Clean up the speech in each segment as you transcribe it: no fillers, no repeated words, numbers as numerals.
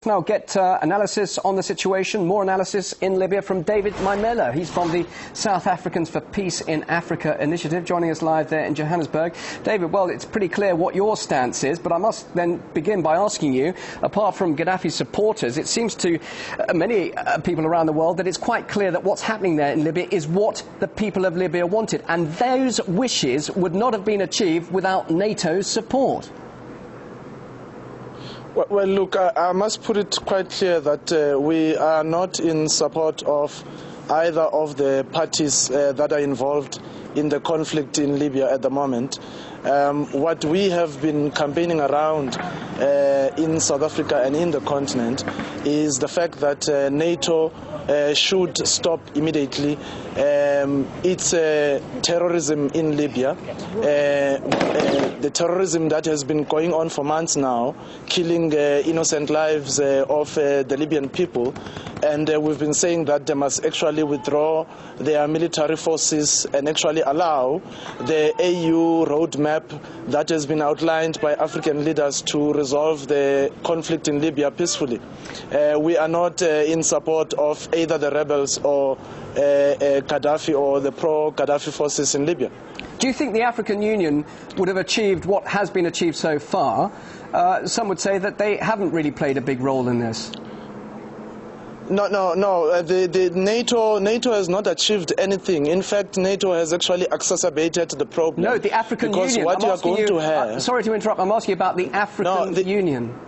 Now get analysis on the situation, more analysis in Libya from David Maimela. He's from the South Africans for Peace in Africa initiative, joining us live there in Johannesburg. David, well, it's pretty clear what your stance is, but I must then begin by asking you, apart from Gaddafi's supporters, it seems to many people around the world that it's quite clear that what's happening there in Libya is what the people of Libya wanted, and those wishes would not have been achieved without NATO's support. Well, look, I must put it quite clear that we are not in support of either of the parties that are involved in the conflict in Libya at the moment. What we have been campaigning around in South Africa and in the continent is the fact that NATO should stop immediately its terrorism in Libya. The terrorism that has been going on for months now, killing innocent lives of the Libyan people. And we've been saying that they must actually withdraw their military forces and actually allow the AU roadmap that has been outlined by African leaders to resolve the conflict in Libya peacefully. We are not in support of either the rebels or Gaddafi or the pro-Gaddafi forces in Libya. Do you think the African Union would have achieved what has been achieved so far? Some would say that they haven't really played a big role in this. No. The NATO has not achieved anything. In fact, NATO has actually exacerbated the problem. No, the African Union. Because what you are going to have... sorry to interrupt. I'm asking about the African Union.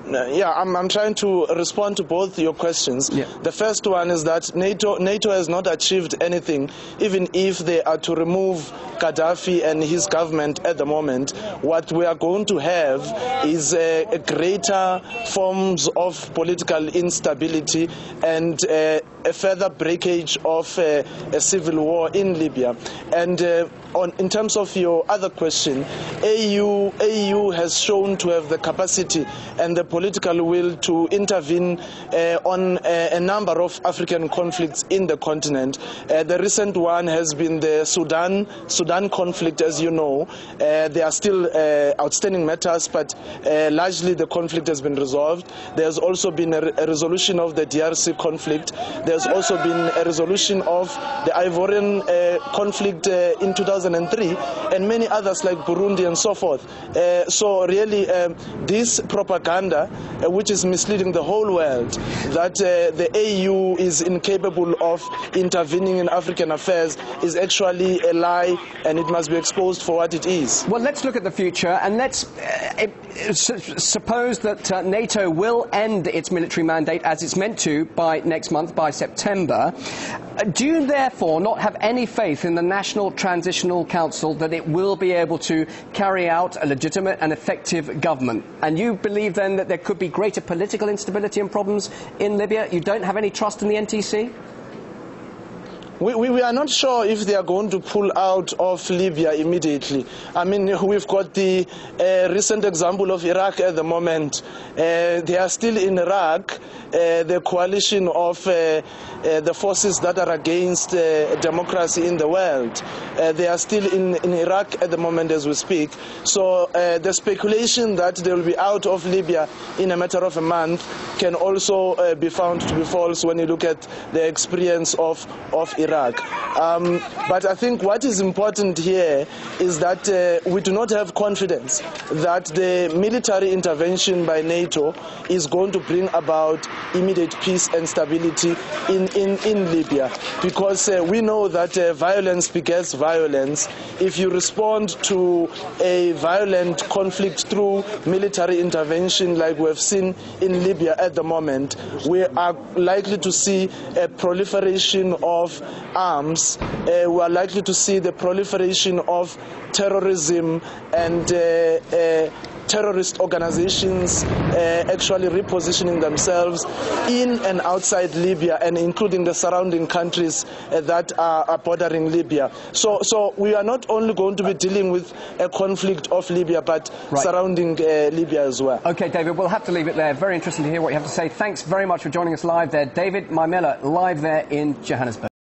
Yeah, I'm trying to respond to both your questions. Yeah. The first one is that NATO has not achieved anything, even if they are to remove Gaddafi and his government at the moment. What we are going to have is a greater forms of political instability and a further breakage of a civil war in Libya. And in terms of your other question, AU has shown to have the capacity and the political will to intervene on a number of African conflicts in the continent. The recent one has been the Sudan conflict, as you know. There are still outstanding matters, but largely the conflict has been resolved. There's also been a resolution of the DRC conflict. There's also been a resolution of the Ivorian conflict in 2003, and many others like Burundi and so forth. So really, this propaganda, which is misleading the whole world, that the AU is incapable of intervening in African affairs, is actually a lie, and it must be exposed for what it is. Well, let's look at the future, and let's suppose that NATO will end its military mandate as it's meant to by next month, by September. Do you therefore not have any faith in the National Transitional Council that it will be able to carry out a legitimate and effective government? And you believe then that there could be greater political instability and problems in Libya? You don't have any trust in the NTC? We are not sure if they are going to pull out of Libya immediately. I mean, we've got the recent example of Iraq at the moment. They are still in Iraq, the coalition of the forces that are against democracy in the world. They are still in Iraq at the moment as we speak. So the speculation that they will be out of Libya in a matter of a month can also be found to be false when you look at the experience of Iraq. But I think what is important here is that we do not have confidence that the military intervention by NATO is going to bring about immediate peace and stability in Libya, because we know that violence begets violence. If you respond to a violent conflict through military intervention like we have seen in Libya at the moment, we are likely to see a proliferation of arms. We are likely to see the proliferation of terrorism and terrorist organizations actually repositioning themselves in and outside Libya, and including the surrounding countries that are bordering Libya. So we are not only going to be dealing with a conflict of Libya, but surrounding Libya as well. Okay, David, we'll have to leave it there. Very interesting to hear what you have to say. Thanks very much for joining us live there. David Maimela, live there in Johannesburg.